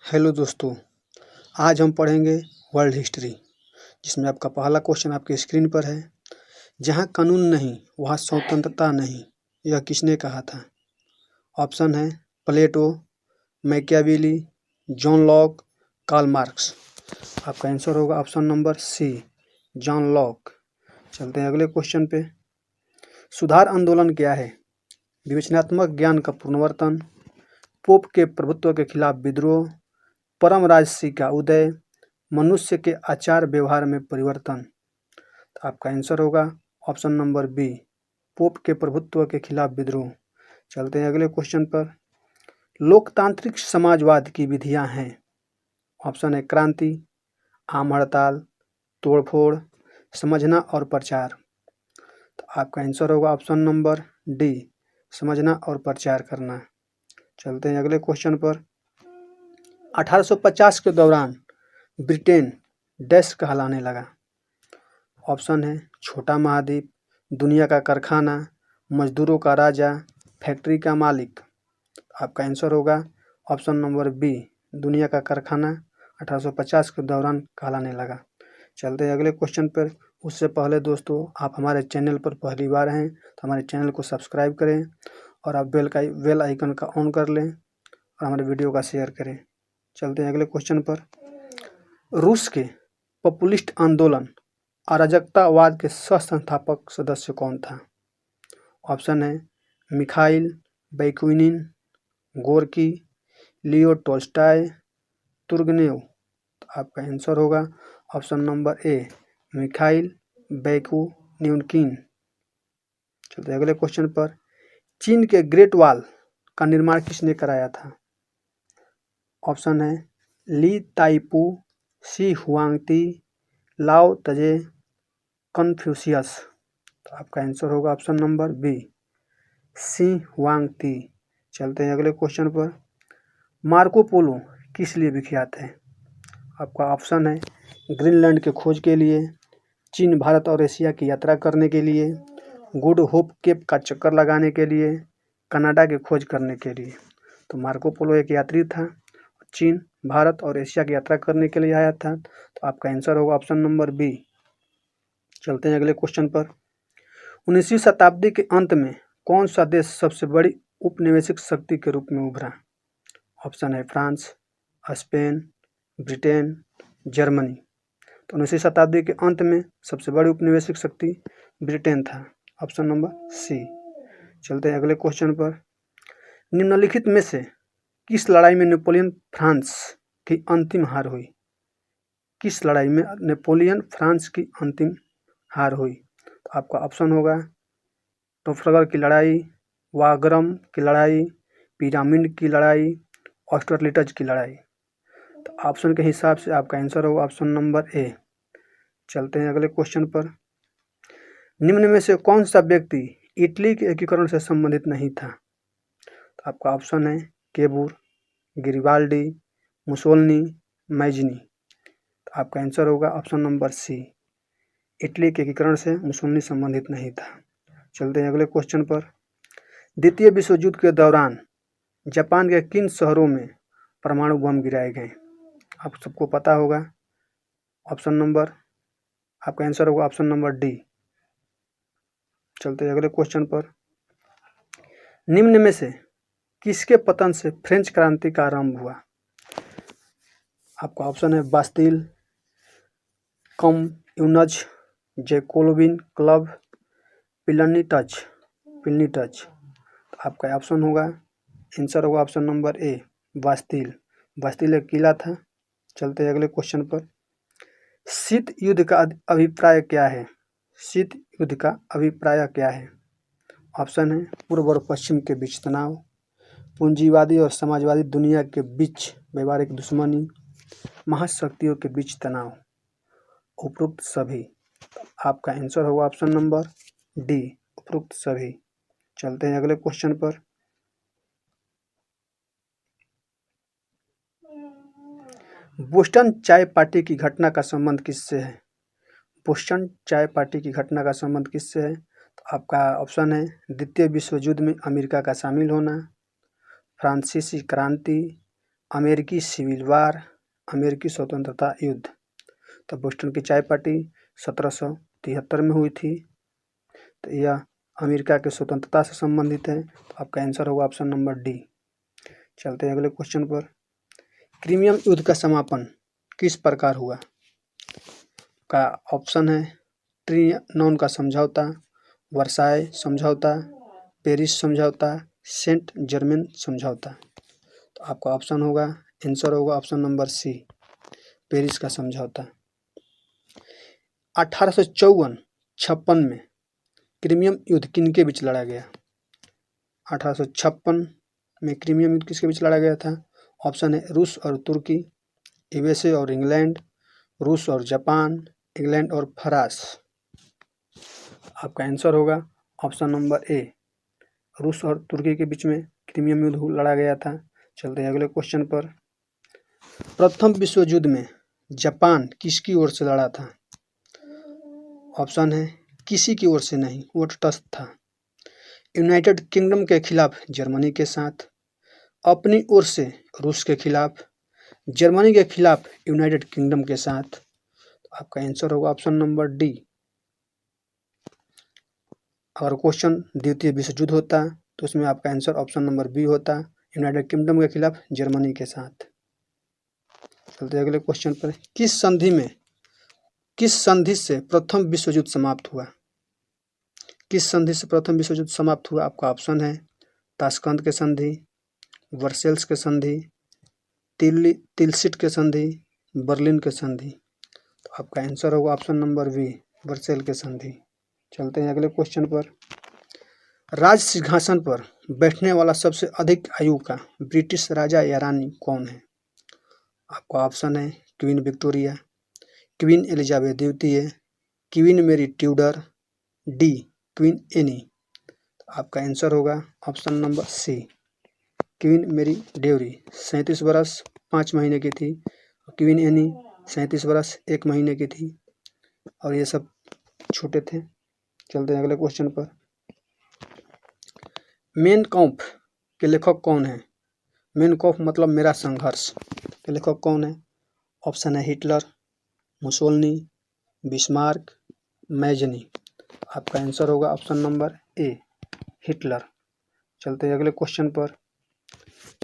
Hello दोस्तों, आज हम पढ़ेंगे वर्ल्ड हिस्ट्री, जिसमें आपका पहला क्वेश्चन आपके स्क्रीन पर है। जहाँ कानून नहीं वहाँ स्वतंत्रता नहीं, यह किसने कहा था? ऑप्शन है Plato, Machiavelli, John Locke, Karl Marx. आपका आंसर होगा option number C, John Locke. चलते हैं अगले क्वेश्चन पे। सुधार आंदोलन क्या है? विवेचनात्मक ज्ञान का पुनर्वर्तन, पोप के प्रभुत्व के खिलाफ विद्रोह, परम राजसी का उदय, मनुष्य के आचार व्यवहार में परिवर्तन। तो आपका आंसर होगा ऑप्शन नंबर बी, पोप के प्रभुत्व के खिलाफ विद्रोह। चलते हैं अगले क्वेश्चन पर। लोकतांत्रिक समाजवाद की विधियां हैं। ऑप्शन है क्रांति, आम हड़ताल, तोड़फोड़, समझना और प्रचार। तो आपका आंसर होगा ऑप्शन नंबर डी, समझना और प्रचार करना। चलते हैं अगले क्वेश्चन पर। 1850 के दौरान ब्रिटेन डैश कहलाने लगा। ऑप्शन है छोटा महाद्वीप, दुनिया का कारखाना, मजदूरों का राजा, फैक्ट्री का मालिक। आपका आंसर होगा ऑप्शन नंबर बी, दुनिया का कारखाना 1850 के दौरान कहलाने लगा। चलते हैं अगले क्वेश्चन पर। उससे पहले दोस्तों, आप हमारे चैनल पर पहली बार हैं तो हमारे चैनल को सब्सक्राइब करें और आप बेल आइकन का ऑन कर लें और हमारे वीडियो का शेयर करें। चलते हैं अगले क्वेश्चन पर। रूस के पॉपुलिस्ट आंदोलन अराजकतावाद के सह-संस्थापक सदस्य कौन था? ऑप्शन है Mikhail Bakunin, Gorky, Leo Tolstoy, Turgenev. तो आपका आंसर होगा option number A, Mikhail Bakunin. चलते हैं अगले क्वेश्चन पर। चीन के ग्रेट वॉल का निर्माण किसने कराया था? ऑप्शन है ली ताइपू, सी हुआंगती, लाओ तजे, कन्फ्यूशियस। तो आपका आंसर होगा ऑप्शन नंबर बी, सी हुआंगती। चलते हैं अगले क्वेश्चन पर। मार्को पोलो किस लिए विख्यात है? आपका ऑप्शन है ग्रीनलैंड के खोज के लिए, चीन, भारत और एशिया की यात्रा करने के लिए, गुड होप केप का चक्कर लगाने के लिए, कनाडा की खोज करने के लिए। तो मार्को पोलो एक यात्री था, चीन, भारत और एशिया की यात्रा करने के लिए आया था। तो आपका आंसर होगा ऑप्शन नंबर बी। चलते हैं अगले क्वेश्चन पर। 19वीं शताब्दी के अंत में कौन सा देश सबसे बड़ी उपनिवेशिक शक्ति के रूप में उभरा? ऑप्शन है फ्रांस, स्पेन, ब्रिटेन, जर्मनी। तो 19वीं शताब्दी के अंत में सबसे बड़ी उपनिवेशिक शक्ति ब्रिटेन था। Option number C. चलते हैं अगले क्वेश्चन पर। निम्नलिखित में से किस लड़ाई में नेपोलियन फ्रांस की अंतिम हार हुई? किस लड़ाई में नेपोलियन फ्रांस की अंतिम हार हुई? तो आपका ऑप्शन होगा ट्रफलगर की लड़ाई, वाग्राम की लड़ाई, पिरामिड की लड़ाई, ऑस्टरलिटज की लड़ाई। तो ऑप्शन के हिसाब से आपका आंसर होगा ऑप्शन नंबर ए। चलते हैं अगले क्वेश्चन पर। निम्न में से कौन सा व्यक्ति इटली के एकीकरण से संबंधित नहीं था? तो आपका ऑप्शन है केबूर, गिरिबाल्डी, मुसोलिनी, मैजिनी। तो आपका आंसर होगा ऑप्शन नंबर सी, इटली के एकीकरण से मुसोलिनी संबंधित नहीं था। चलते हैं अगले क्वेश्चन पर। द्वितीय विश्व युद्ध के दौरान जापान के किन शहरों में परमाणु बम गिराए गए? आप सबको पता होगा। ऑप्शन नंबर, आपका आंसर होगा ऑप्शन नंबर डी। चलते हैं अगले क्वेश्चन पर। निम्न में से किसके पतन से फ्रेंच क्रांति का आरंभ हुआ? आपका ऑप्शन है Bastille, कम्यूनज, Jacobin club, Pilani touch. आपका ऑप्शन होगा, आंसर होगा ऑप्शन नंबर ए, बास्तिल एक किला था। चलते हैं अगले क्वेश्चन पर। शीत युद्ध का अभिप्राय क्या है? शीत युद्ध का अभिप्राय क्या है? ऑप्शन है पूर्व और पश्चिम के बीच तनाव, पूंजीवादी और समाजवादी दुनिया के बीच व्यावहारिक दुश्मनी, महाशक्तियों के बीच तनाव, उपरोक्त सभी। आपका आंसर होगा ऑप्शन नंबर डी, उपरोक्त सभी। चलते हैं अगले क्वेश्चन पर। बोस्टन चाय पार्टी की घटना का संबंध किससे है? बोस्टन चाय पार्टी की घटना का संबंध किससे है? तो आपका ऑप्शन है द्वितीय विश्व युद्ध में अमेरिका का शामिल होना, फ्रांसीसी क्रांति, अमेरिकी सिविल वार, अमेरिकी स्वतंत्रता युद्ध। तो बोस्टन की चाय पार्टी 1773 में हुई थी। तो यह अमेरिका के स्वतंत्रता से संबंधित है। तो आपका आंसर होगा ऑप्शन नंबर डी। चलते हैं अगले क्वेश्चन पर। क्रीमियम युद्ध का समापन किस प्रकार हुआ? का ऑप्शन है ट्रियानोन का समझौता, वर्साय समझौता, पेरिस समझौता, सेंट जर्मेन समझौता। तो आपका ऑप्शन होगा, आंसर होगा ऑप्शन नंबर सी, पेरिस का समझौता। 1854-56 में क्रीमियम युद्ध किनके बीच लड़ा गया? 1856 में क्रीमियम युद्ध किसके बीच लड़ा गया था? ऑप्शन है रूस और तुर्की, यूएसए और इंग्लैंड, रूस और जापान, इंग्लैंड और फ्रांस। आपका आंसर होगा ऑप्शन नंबर ए, रूस और तुर्की के बीच में क्रीमियम युद्ध लड़ा गया था। चलते हैं अगले क्वेश्चन पर। प्रथम विश्व युद्ध में जापान किसकी ओर से लड़ा था? ऑप्शन है किसी की ओर से नहीं, वो तटस्थ था। यूनाइटेड किंगडम के खिलाफ जर्मनी के साथ, अपनी ओर से रूस के खिलाफ, जर्मनी के खिलाफ यूनाइटेड किंगडम के साथ। तो आपका आंसर होगा ऑप्शन नंबर डी। अगर क्वेश्चन द्वितीय विश्व युद्ध होता तो उसमें आपका आंसर ऑप्शन नंबर बी होता, यूनाइटेड किंगडम के खिलाफ जर्मनी के साथ। चलते अगले क्वेश्चन पर। किस संधि से प्रथम विश्व युद्ध समाप्त हुआ? किस संधि से प्रथम विश्व युद्ध समाप्त हुआ? आपका ऑप्शन है ताशकंद के संधि, वर्सेल्स के संधि, तिलसिट के संधि, बर्लिन के संधि। तो आपका आंसर होगा ऑप्शन नंबर बी, वर्सेल के संधि। चलते हैं अगले क्वेश्चन पर। राज सिंहासन पर बैठने वाला सबसे अधिक आयु का ब्रिटिश राजा या रानी कौन है? आपका ऑप्शन है क्वीन विक्टोरिया, क्वीन एलिजाबेथ द्वितीय, क्वीन मेरी ट्यूडर, डी क्वीन एनी। तो आपका आंसर होगा ऑप्शन नंबर सी, क्वीन मेरी ड्यूरी। 37 वर्ष 5 महीने की थी। क्वीन एनी 37 वर्ष 1 महीने की थी और ये सब छोटे थे। चलते हैं अगले क्वेश्चन पर। मेन कॉम्फ के लेखक कौन है? मेन कॉम्फ मतलब मेरा संघर्ष के लेखक कौन है? ऑप्शन है हिटलर, मुसोलिनी, बिस्मार्क, मैजनी। आपका आंसर होगा ऑप्शन नंबर ए, हिटलर। चलते हैं अगले क्वेश्चन पर।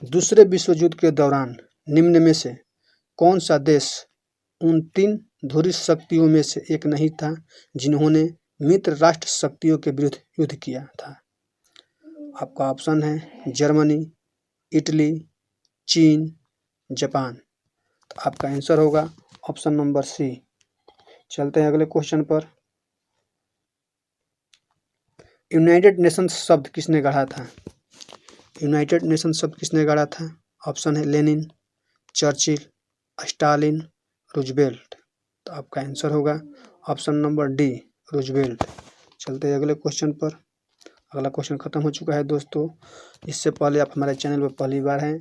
दूसरे विश्व युद्ध के दौरान निम्न में से कौन सा देश उन 3 धुरी शक्तियों में से एक नहीं था जिन्होंने मित्र राष्ट्र शक्तियों के विरुद्ध युद्ध किया था? आपका ऑप्शन है जर्मनी, इटली, चीन, जापान। तो आपका आंसर होगा ऑप्शन नंबर सी। चलते हैं अगले क्वेश्चन पर। यूनाइटेड नेशंस शब्द किसने गढ़ा था? यूनाइटेड नेशन शब्द किसने गढ़ा था? ऑप्शन है लेनिन, चर्चिल, स्टालिन, रूजवेल्ट। तो आपका आंसर होगा ऑप्शन नंबर डी, रूजवेल्ट। चलते हैं अगले क्वेश्चन पर। अगला क्वेश्चन खत्म हो चुका है दोस्तों। इससे पहले आप हमारे चैनल पर पहली बार हैं